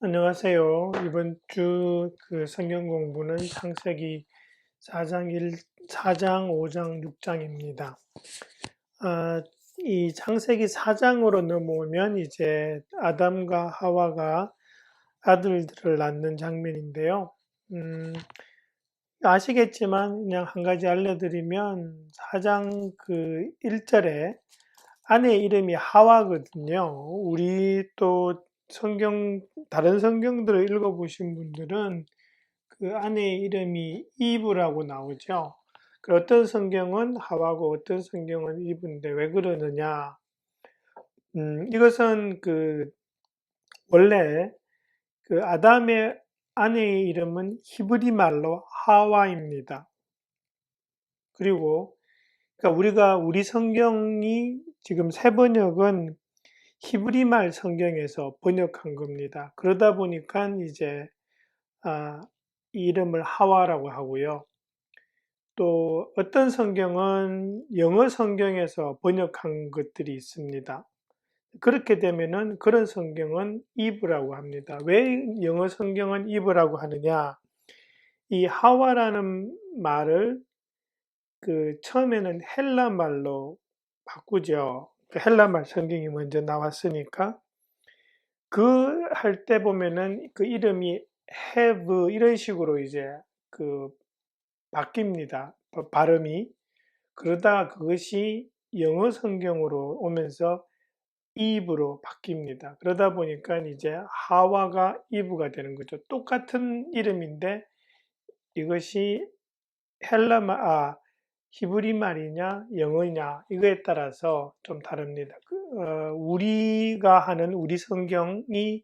안녕하세요. 이번 주 성경 공부는 창세기 4장 4장, 5장, 6장입니다. 이 창세기 4장으로 넘어오면 이제 아담과 하와가 아들들을 낳는 장면인데요. 아시겠지만 그냥 한 가지 알려드리면 4장 1절에 아내 이름이 하와거든요. 우리 또 다른 성경들을 읽어보신 분들은 그 아내의 이름이 이브라고 나오죠. 어떤 성경은 하와고 어떤 성경은 이브인데 왜 그러느냐? 이것은 원래 아담의 아내의 이름은 히브리 말로 하와입니다. 그리고 그러니까 우리 성경이 지금 새 번역은 히브리 말 성경에서 번역한 겁니다. 그러다 보니까 이제 이 이름을 하와라고 하고요. 또 어떤 성경은 영어 성경에서 번역한 것들이 있습니다. 그렇게 되면은 그런 성경은 이브라고 합니다. 왜 영어 성경은 이브라고 하느냐? 이 하와라는 말을 처음에는 헬라 말로 바꾸죠. 헬라 말 성경이 먼저 나왔으니까 할 때 보면은 그 이름이 have 이런 식으로 이제 그 바뀝니다. 발음이. 그러다가 그것이 영어 성경으로 오면서 eve로 바뀝니다. 그러다 보니까 이제 하와가 eve가 되는 거죠. 똑같은 이름인데 이것이 히브리 말이냐 영어냐 이거에 따라서 좀 다릅니다. 우리가 하는 우리 성경이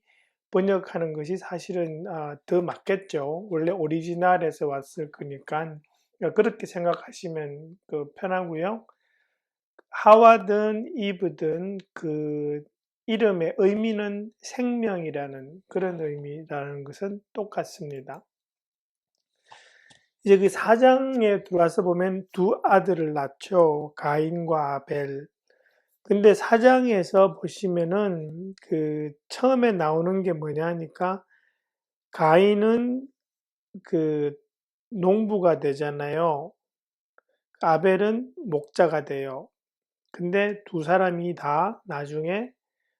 번역하는 것이 사실은 더 맞겠죠. 원래 오리지널에서 왔을 거니까 그렇게 생각하시면 편하고요. 하와든 이브든 그 이름의 의미는 생명이라는 그런 의미라는 것은 똑같습니다. 이제 그 4장에 들어와서 보면 두 아들을 낳죠. 가인과 아벨. 근데 4장에서 보시면은 처음에 나오는 게 뭐냐니까 가인은 농부가 되잖아요. 아벨은 목자가 돼요. 근데 두 사람이 다 나중에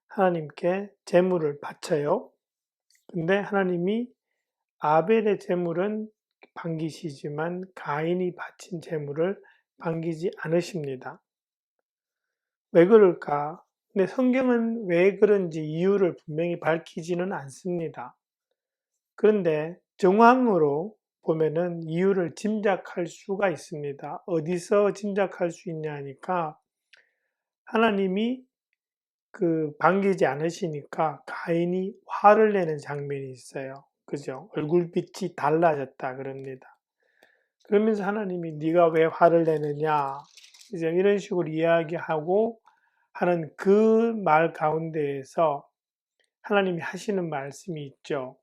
하나님께 제물을 바쳐요. 근데 하나님이 아벨의 제물은 반기시지만 가인이 바친 제물을 반기지 않으십니다. 왜 그럴까? 근데 성경은 왜 그런지 이유를 분명히 밝히지는 않습니다. 그런데 정황으로 보면은 이유를 짐작할 수가 있습니다. 어디서 짐작할 수 있냐 하니까 하나님이 반기지 않으시니까 가인이 화를 내는 장면이 있어요. 그죠? 얼굴빛이 달라졌다 그럽니다. 그러면서 하나님이 네가 왜 화를 내느냐 이제 이런 식으로 이야기하고 하는 그 말 가운데에서 하나님이 하시는 말씀이 있죠.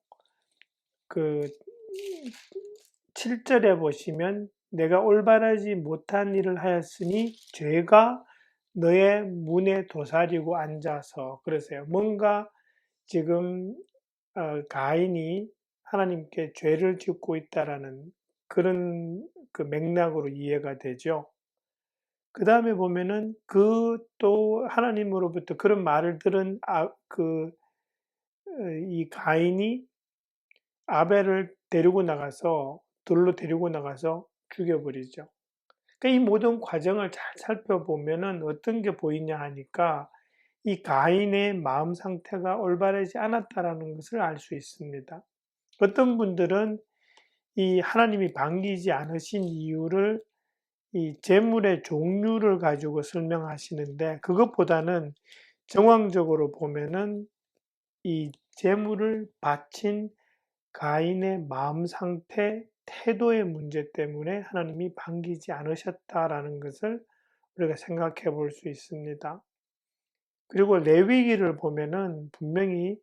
7절에 보시면 내가 올바르지 못한 일을 하였으니 죄가 너의 문에 도사리고 앉아서 그러세요. 뭔가 지금 가인이 하나님께 죄를 짓고 있다라는 그런 맥락으로 이해가 되죠. 그 다음에 보면은 또 하나님으로부터 그런 말을 들은 이 가인이 아벨을 돌로 데리고 나가서 죽여버리죠. 그러니까 이 모든 과정을 잘 살펴보면은 어떤 게 보이냐 하니까 이 가인의 마음 상태가 올바르지 않았다라는 것을 알 수 있습니다. 어떤 분들은 이 하나님이 반기지 않으신 이유를 이 재물의 종류를 가지고 설명하시는데 그것보다는 정황적으로 보면은 이 재물을 바친 가인의 마음 상태, 태도의 문제 때문에 하나님이 반기지 않으셨다라는 것을 우리가 생각해 볼 수 있습니다. 그리고 레위기를 보면은 분명히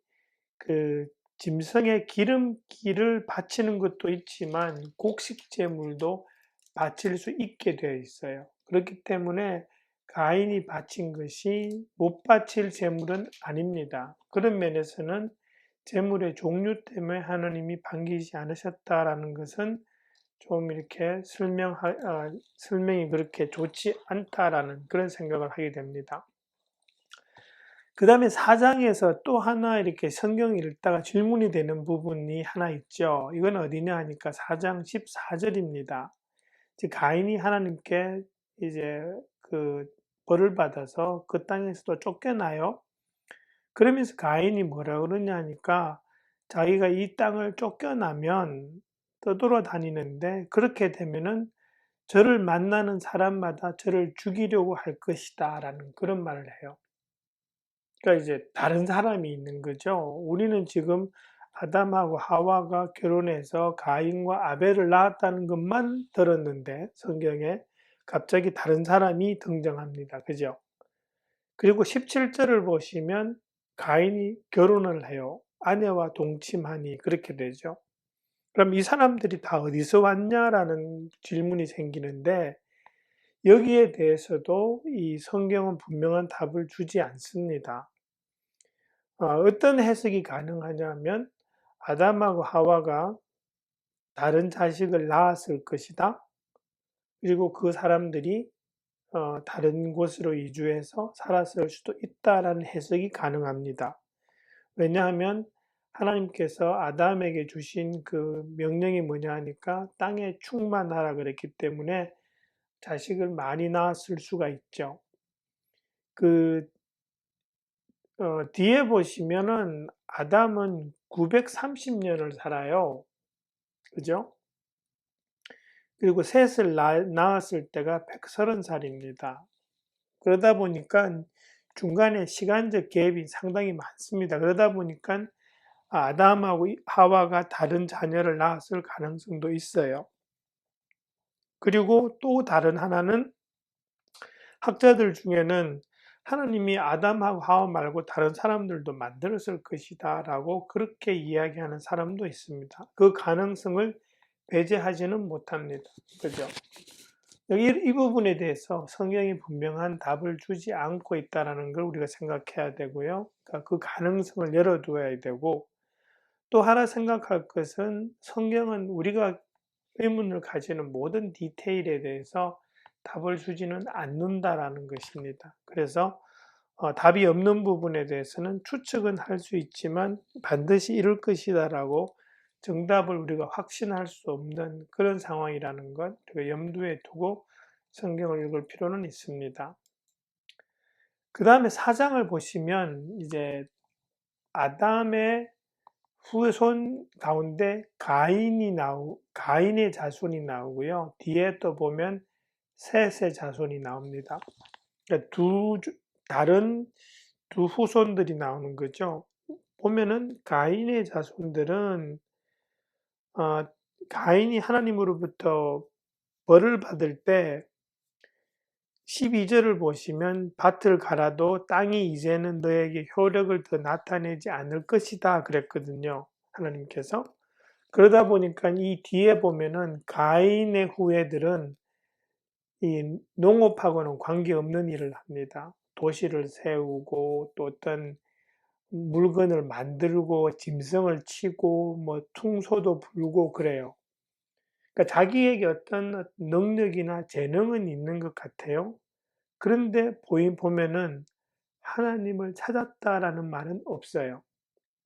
짐승의 기름기를 바치는 것도 있지만 곡식 제물도 바칠 수 있게 되어 있어요. 그렇기 때문에 가인이 바친 것이 못 바칠 제물은 아닙니다. 그런 면에서는 재물의 종류 때문에 하나님이 반기지 않으셨다라는 것은 좀 이렇게 설명이 그렇게 좋지 않다라는 그런 생각을 하게 됩니다. 그 다음에 4장에서 또 하나 이렇게 성경 읽다가 질문이 되는 부분이 하나 있죠. 이건 어디냐 하니까 4장 14절입니다. 가인이 하나님께 이제 그 벌을 받아서 그 땅에서도 쫓겨나요. 그러면서 가인이 뭐라 그러냐 하니까 자기가 이 땅을 쫓겨나면 떠돌아다니는데 그렇게 되면은 저를 만나는 사람마다 저를 죽이려고 할 것이다 라는 그런 말을 해요. 그러니까 이제 다른 사람이 있는 거죠. 우리는 지금 아담하고 하와가 결혼해서 가인과 아벨을 낳았다는 것만 들었는데 성경에 갑자기 다른 사람이 등장합니다. 그죠? 그리고 17절을 보시면 가인이 결혼을 해요. 아내와 동침하니 그렇게 되죠. 그럼 이 사람들이 다 어디서 왔냐라는 질문이 생기는데 여기에 대해서도 이 성경은 분명한 답을 주지 않습니다. 어떤 해석이 가능하냐면 아담하고 하와가 다른 자식을 낳았을 것이다. 그리고 그 사람들이 다른 곳으로 이주해서 살았을 수도 있다라는 해석이 가능합니다. 왜냐하면 하나님께서 아담에게 주신 그 명령이 뭐냐 하니까 땅에 충만하라 그랬기 때문에 자식을 많이 낳았을 수가 있죠. 그 뒤에 보시면은 아담은 930년을 살아요. 그죠? 그리고 셋을 낳았을 때가 130살입니다. 그러다 보니까 중간에 시간적 갭이 상당히 많습니다. 그러다 보니까 아담하고 하와가 다른 자녀를 낳았을 가능성도 있어요. 그리고 또 다른 하나는 학자들 중에는 하나님이 아담하고 하와 말고 다른 사람들도 만들었을 것이다 라고 그렇게 이야기하는 사람도 있습니다. 그 가능성을 배제하지는 못합니다. 그죠? 여기 이 부분에 대해서 성경이 분명한 답을 주지 않고 있다는 걸 우리가 생각해야 되고요. 그러니까 그 가능성을 열어두어야 되고 또 하나 생각할 것은 성경은 우리가 의문을 가지는 모든 디테일에 대해서 답을 주지는 않는다라는 것입니다. 그래서 답이 없는 부분에 대해서는 추측은 할 수 있지만 반드시 이럴 것이다라고 정답을 우리가 확신할 수 없는 그런 상황이라는 것 우리가 염두에 두고 성경을 읽을 필요는 있습니다. 그 다음에 4장을 보시면 이제 아담의 후손 가운데 가인의 자손이 나오고요. 뒤에 또 보면 셋의 자손이 나옵니다. 그러니까 다른 두 후손들이 나오는 거죠. 보면은 가인의 자손들은 가인이 하나님으로부터 벌을 받을 때 12절을 보시면 밭을 갈아도 땅이 이제는 너에게 효력을 더 나타내지 않을 것이다 그랬거든요. 하나님께서. 그러다 보니까 이 뒤에 보면은 가인의 후예들은 이 농업하고는 관계없는 일을 합니다. 도시를 세우고 또 어떤 물건을 만들고 짐승을 치고 뭐 퉁소도 불고 그래요. 그러니까 자기에게 어떤 능력이나 재능은 있는 것 같아요. 그런데 보면은 하나님을 찾았다라는 말은 없어요.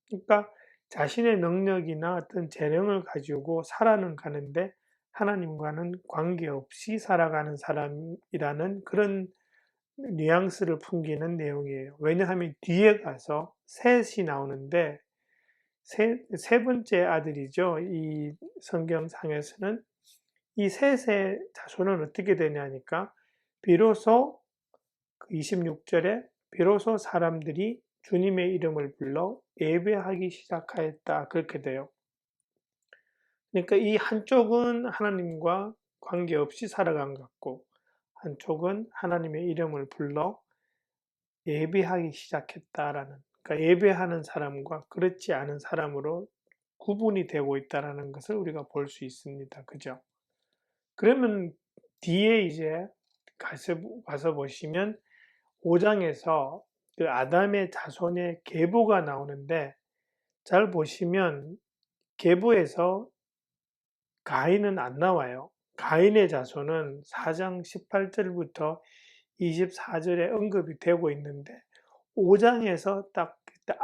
그러니까 자신의 능력이나 어떤 재능을 가지고 살아는 가는데 하나님과는 관계없이 살아가는 사람이라는 그런 뉘앙스를 풍기는 내용이에요. 왜냐하면 뒤에 가서 셋이 나오는데 세 번째 아들이죠. 이 성경상에서는 이 셋의 자손은 어떻게 되냐니까 비로소 26절에 비로소 사람들이 주님의 이름을 불러 예배하기 시작하였다. 그렇게 돼요. 그러니까 이 한쪽은 하나님과 관계없이 살아간 것 같고 한쪽은 하나님의 이름을 불러 예배하기 시작했다라는 그러니까 예배하는 사람과 그렇지 않은 사람으로 구분이 되고 있다라는 것을 우리가 볼 수 있습니다. 그죠? 그러면 뒤에 이제 가서 보시면 5장에서 그 아담의 자손의 계보가 나오는데 잘 보시면 계보에서 가인은 안 나와요. 가인의 자손은 4장 18절부터 24절에 언급이 되고 있는데 5장에서 딱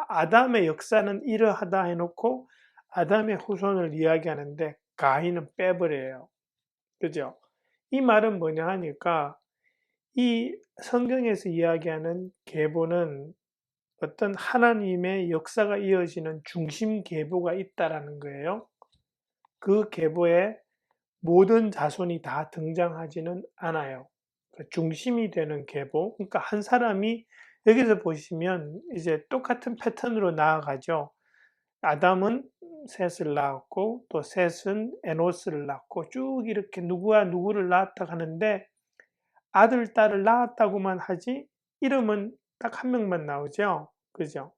아담의 역사는 이러하다 해놓고 아담의 후손을 이야기하는데 가인은 빼버려요. 그죠? 이 말은 뭐냐 하니까 이 성경에서 이야기하는 계보는 어떤 하나님의 역사가 이어지는 중심 계보가 있다라는 거예요. 그 계보에 모든 자손이 다 등장하지는 않아요. 중심이 되는 계보. 그러니까 한 사람이 여기서 보시면 이제 똑같은 패턴으로 나아가죠. 아담은 셋을 낳았고 또 셋은 에노스를 낳고 쭉 이렇게 누구와 누구를 낳았다 하는데 아들, 딸을 낳았다고만 하지 이름은 딱 한 명만 나오죠. 그죠?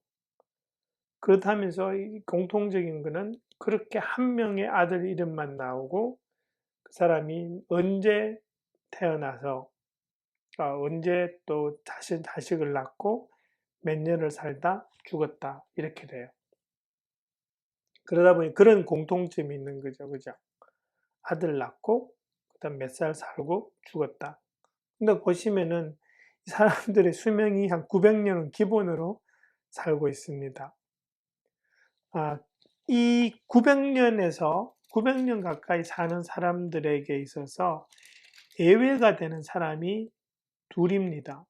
그렇다면서 이 공통적인 거는 그렇게 한 명의 아들 이름만 나오고 그 사람이 언제 태어나서 언제 또 자식을 낳고 몇 년을 살다 죽었다 이렇게 돼요. 그러다 보니 그런 공통점이 있는 거죠. 그죠? 아들 낳고 그다음 몇 살 살고 죽었다. 근데 보시면은 이 사람들의 수명이 한 900년은 기본으로 살고 있습니다. 이 900년 가까이 사는 사람들에게 있어서 예외가 되는 사람이 둘입니다.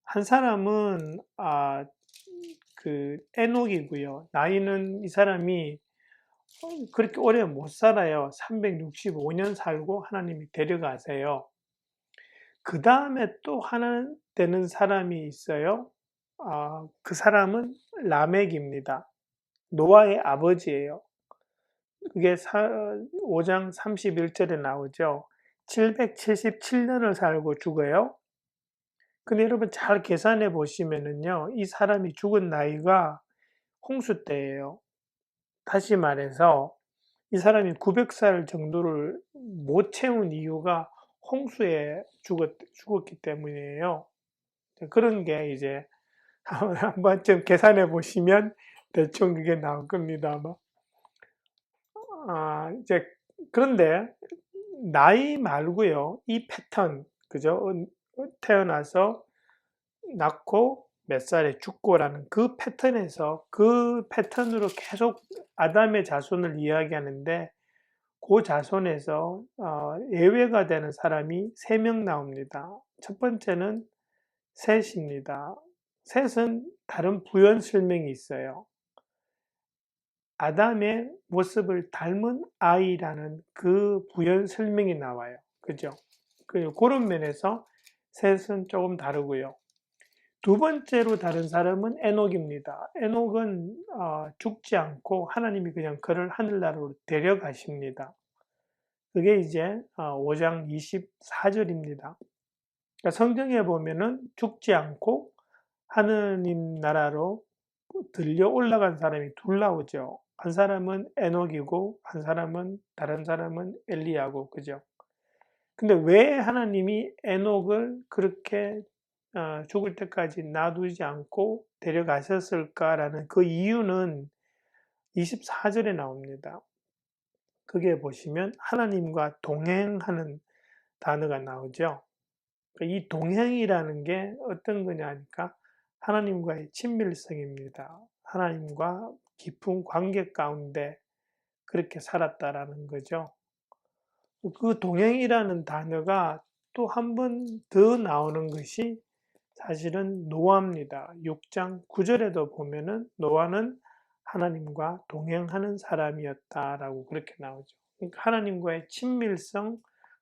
한 사람은 그 에녹이고요. 나이는 이 사람이 그렇게 오래 못 살아요. 365년 살고 하나님이 데려가세요. 그 다음에 또 하나 되는 사람이 있어요. 그 사람은 라멕입니다. 노아의 아버지예요. 그게 5장 31절에 나오죠. 777년을 살고 죽어요. 근데 여러분 잘 계산해 보시면은요, 이 사람이 죽은 나이가 홍수 때예요. 다시 말해서 이 사람이 900살 정도를 못 채운 이유가 홍수에 죽었기 때문이에요. 그런 게 이제 한 번쯤 계산해 보시면 대충 그게 나올 겁니다, 아마. 이제 그런데 나이 말고요. 이 패턴, 그죠? 태어나서 낳고 몇 살에 죽고라는 그 패턴에서 그 패턴으로 계속 아담의 자손을 이야기하는데 그 자손에서 예외가 되는 사람이 3명 나옵니다. 첫 번째는 셋입니다. 셋은 다른 부연 설명이 있어요. 아담의 모습을 닮은 아이라는 그 부연 설명이 나와요. 그죠? 그런 면에서 셋은 조금 다르고요. 두 번째로 다른 사람은 에녹입니다. 에녹은 죽지 않고 하나님이 그냥 그를 하늘나라로 데려가십니다. 그게 이제 5장 24절입니다. 그러니까 성경에 보면은 죽지 않고 하느님 나라로 들려 올라간 사람이 둘 나오죠. 한 사람은 에녹이고 다른 사람은 엘리야고, 그죠? 근데 왜 하나님이 에녹을 그렇게 죽을 때까지 놔두지 않고 데려가셨을까라는 그 이유는 24절에 나옵니다. 그게 보시면 하나님과 동행하는 단어가 나오죠. 이 동행이라는 게 어떤 거냐 하니까 하나님과의 친밀성입니다. 하나님과 깊은 관계 가운데 그렇게 살았다라는 거죠. 그 동행이라는 단어가 또 한 번 더 나오는 것이 사실은 노아입니다. 6장 9절에도 보면은 노아는 하나님과 동행하는 사람이었다라고 그렇게 나오죠. 그러니까 하나님과의 친밀성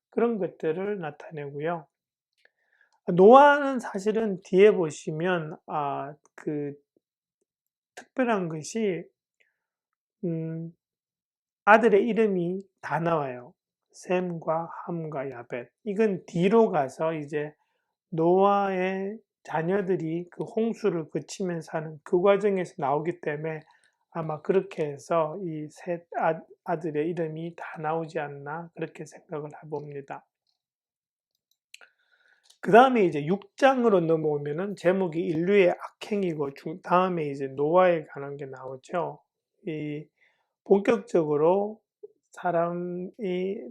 그런 것들을 나타내고요. 노아는 사실은 뒤에 보시면 그 특별한 것이 아들의 이름이 다 나와요. 셈과 함과 야벳. 이건 뒤로 가서 이제 노아의 자녀들이 그 홍수를 거치면서 하는 그 과정에서 나오기 때문에 아마 그렇게 해서 이 셋 아들의 이름이 다 나오지 않나 그렇게 생각을 해봅니다. 그 다음에 이제 6장으로 넘어오면은 제목이 인류의 악행이고 다음에 이제 노아에 관한 게 나오죠. 이 본격적으로 사람이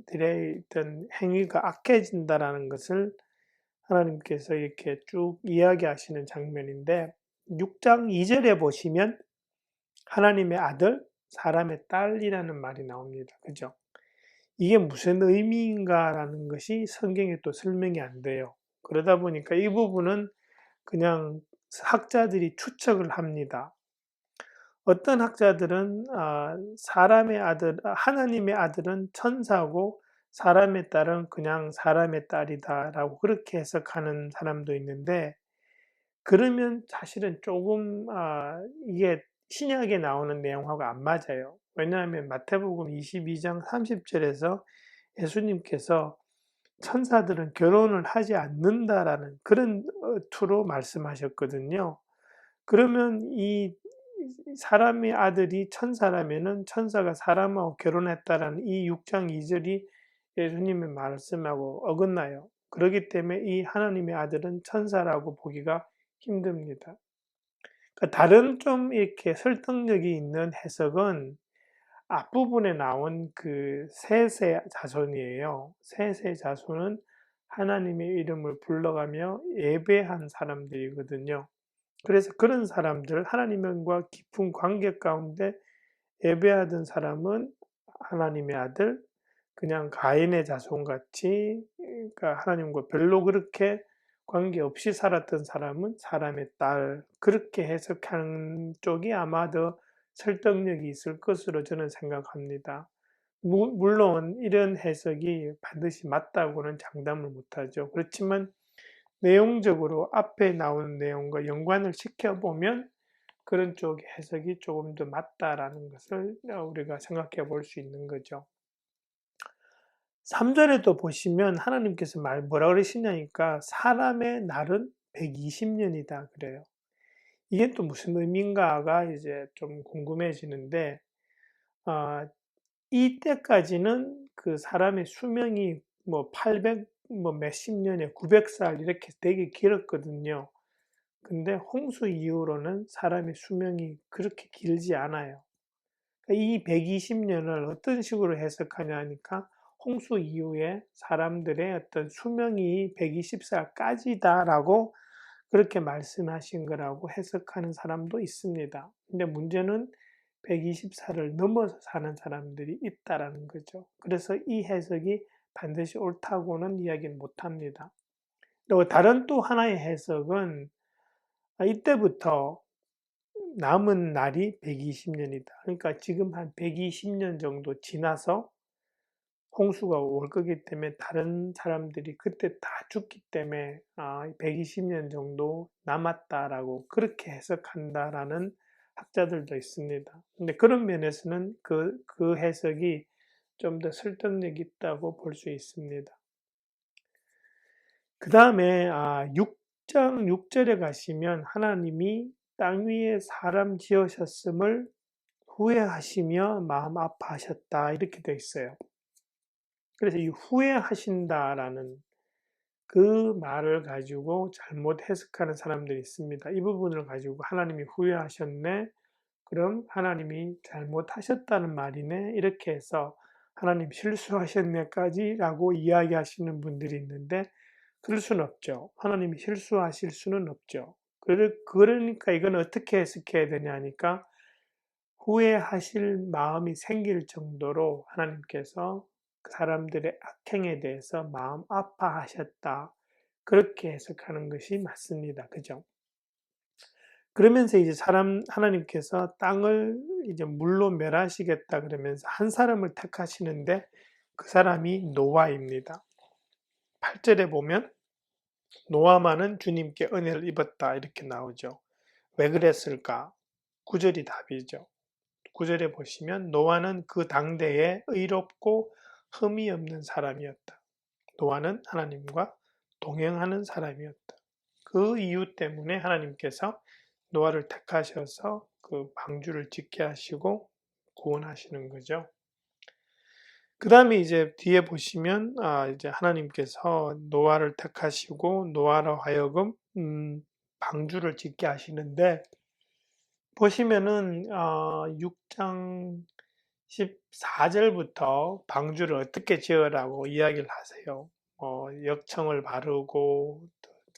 들의 있던 행위가 악해진다라는 것을 하나님께서 이렇게 쭉 이야기하시는 장면인데 6장 2절에 보시면 하나님의 아들, 사람의 딸이라는 말이 나옵니다. 그죠? 이게 무슨 의미인가라는 것이 성경에 또 설명이 안 돼요. 그러다 보니까 이 부분은 그냥 학자들이 추측을 합니다. 어떤 학자들은 사람의 아들, 하나님의 아들은 천사고 사람의 딸은 그냥 사람의 딸이다라고 그렇게 해석하는 사람도 있는데 그러면 사실은 조금 이게 신약에 나오는 내용하고 안 맞아요. 왜냐하면 마태복음 22장 30절에서 예수님께서 천사들은 결혼을 하지 않는다라는 그런 투로 말씀하셨거든요. 그러면 이 사람의 아들이 천사라면은 천사가 사람하고 결혼했다라는 이 6장 2절이 예수님의 말씀하고 어긋나요. 그렇기 때문에 이 하나님의 아들은 천사라고 보기가 힘듭니다. 그러니까 다른 좀 이렇게 설득력이 있는 해석은 앞부분에 나온 그 셋의 자손이에요. 셋의 자손은 하나님의 이름을 불러가며 예배한 사람들이거든요. 그래서 그런 사람들, 하나님과 깊은 관계 가운데 예배하던 사람은 하나님의 아들, 그냥 가인의 자손같이 그러니까 하나님과 별로 그렇게 관계없이 살았던 사람은 사람의 딸, 그렇게 해석하는 쪽이 아마 더 설득력이 있을 것으로 저는 생각합니다. 물론 이런 해석이 반드시 맞다고는 장담을 못하죠. 그렇지만 내용적으로 앞에 나오는 내용과 연관을 시켜보면 그런 쪽 해석이 조금 더 맞다라는 것을 우리가 생각해 볼 수 있는 거죠. 3절에도 보시면 하나님께서 뭐라 그러시냐니까 사람의 날은 120년이다 그래요. 이게 또 무슨 의미인가가 이제 좀 궁금해지는데 이때까지는 그 사람의 수명이 뭐 800, 뭐 몇십 년에 900살 이렇게 되게 길었거든요. 근데 홍수 이후로는 사람의 수명이 그렇게 길지 않아요. 그러니까 이 120년을 어떤 식으로 해석하냐 하니까 홍수 이후에 사람들의 어떤 수명이 120살까지다라고 그렇게 말씀하신 거라고 해석하는 사람도 있습니다. 근데 문제는 120살을 넘어서 사는 사람들이 있다라는 거죠. 그래서 이 해석이 반드시 옳다고는 이야기는 못합니다. 그리고 다른 또 하나의 해석은 이때부터 남은 날이 120년이다. 그러니까 지금 한 120년 정도 지나서 홍수가 올 거기 때문에 다른 사람들이 그때 다 죽기 때문에 120년 정도 남았다라고 그렇게 해석한다라는 학자들도 있습니다. 근데 그런 면에서는 그 해석이 좀 더 설득력이 있다고 볼 수 있습니다. 그 다음에 6장 6절에 가시면 하나님이 땅 위에 사람 지으셨음을 후회하시며 마음 아파하셨다 이렇게 되어 있어요. 그래서 이 후회하신다라는 그 말을 가지고 잘못 해석하는 사람들이 있습니다. 이 부분을 가지고 하나님이 후회하셨네? 그럼 하나님이 잘못하셨다는 말이네? 이렇게 해서 하나님 실수하셨네까지 라고 이야기하시는 분들이 있는데 그럴 수는 없죠. 하나님이 실수하실 수는 없죠. 그러니까 이건 어떻게 해석해야 되냐 하니까 후회하실 마음이 생길 정도로 하나님께서 그 사람들의 악행에 대해서 마음 아파하셨다. 그렇게 해석하는 것이 맞습니다. 그죠? 그러면서 이제 하나님께서 땅을 이제 물로 멸하시겠다 그러면서 한 사람을 택하시는데 그 사람이 노아입니다. 8절에 보면 노아만은 주님께 은혜를 입었다 이렇게 나오죠. 왜 그랬을까? 9절이 답이죠. 9절에 보시면 노아는 그 당대에 의롭고 흠이 없는 사람이었다. 노아는 하나님과 동행하는 사람이었다. 그 이유 때문에 하나님께서 노아를 택하셔서 그 방주를 짓게 하시고 구원하시는 거죠. 그 다음에 이제 뒤에 보시면 이제 하나님께서 노아를 택하시고 노아로 하여금 방주를 짓게 하시는데, 보시면은 6장 14절부터 방주를 어떻게 지으라고 이야기를 하세요. 역청을 바르고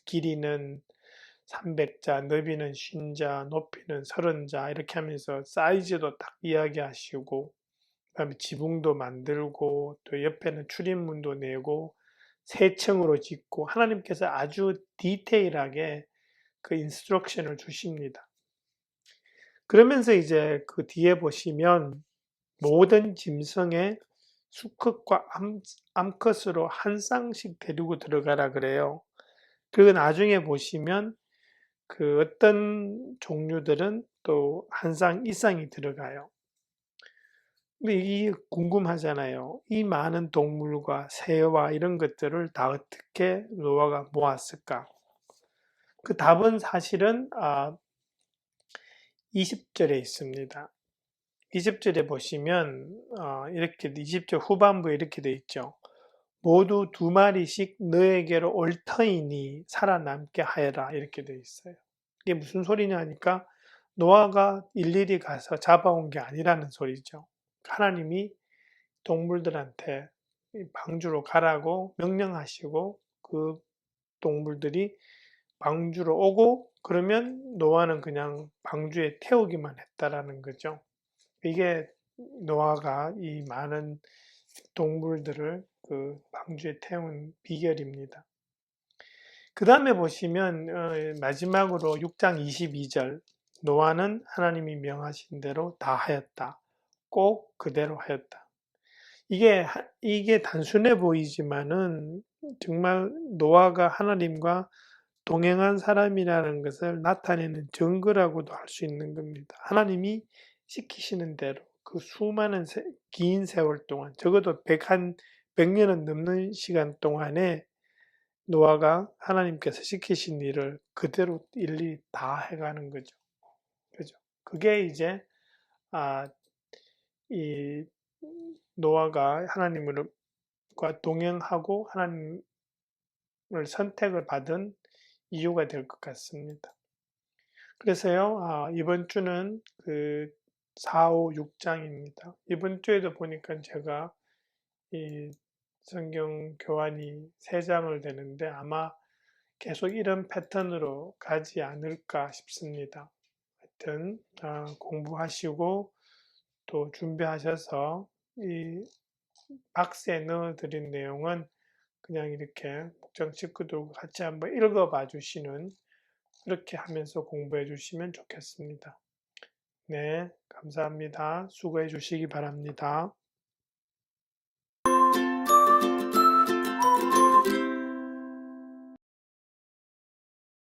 길이는 300자, 너비는 50자, 높이는 30자 이렇게 하면서 사이즈도 딱 이야기하시고, 그다음에 지붕도 만들고 또 옆에는 출입문도 내고 세 층으로 짓고, 하나님께서 아주 디테일하게 그 인스트럭션을 주십니다. 그러면서 이제 그 뒤에 보시면 모든 짐승의 수컷과 암컷으로 한 쌍씩 데리고 들어가라 그래요. 그리고 나중에 보시면 그 어떤 종류들은 또 한 쌍 이상이 들어가요. 근데 이게 궁금하잖아요. 이 많은 동물과 새와 이런 것들을 다 어떻게 노아가 모았을까? 그 답은 사실은 20절에 있습니다. 20절에 보시면 이렇게 20절 후반부에 이렇게 돼 있죠. 모두 2마리씩 너에게로 올 터이니 살아남게 하여라, 이렇게 돼 있어요. 이게 무슨 소리냐 하니까 노아가 일일이 가서 잡아온 게 아니라는 소리죠. 하나님이 동물들한테 방주로 가라고 명령하시고 그 동물들이 방주로 오고, 그러면 노아는 그냥 방주에 태우기만 했다라는 거죠. 이게 노아가 이 많은 동물들을 그 방주에 태운 비결입니다. 그 다음에 보시면 마지막으로 6장 22절, 노아는 하나님이 명하신 대로 다 하였다. 꼭 그대로 하였다. 이게 단순해 보이지만은 정말 노아가 하나님과 동행한 사람이라는 것을 나타내는 증거라고도 할 수 있는 겁니다. 하나님이 시키시는 대로 그 수많은 긴 세월 동안, 적어도 100년은 넘는 시간 동안에 노아가 하나님께서 시키신 일을 그대로 일일이 다 해가는 거죠. 그죠? 그게 이제 아, 이 노아가 하나님과 동행하고 하나님을 선택을 받은 이유가 될 것 같습니다. 그래서요, 이번 주는 그 4, 5, 6장입니다. 이번 주에도 보니까 제가 이 성경 교환이 3장을 되는데 아마 계속 이런 패턴으로 가지 않을까 싶습니다. 하여튼 공부하시고 또 준비하셔서 이 박스에 넣어드린 내용은 그냥 이렇게 목장 식구들과 같이 한번 읽어봐 주시는, 그렇게 하면서 공부해 주시면 좋겠습니다. 네, 감사합니다. 수고해 주시기 바랍니다.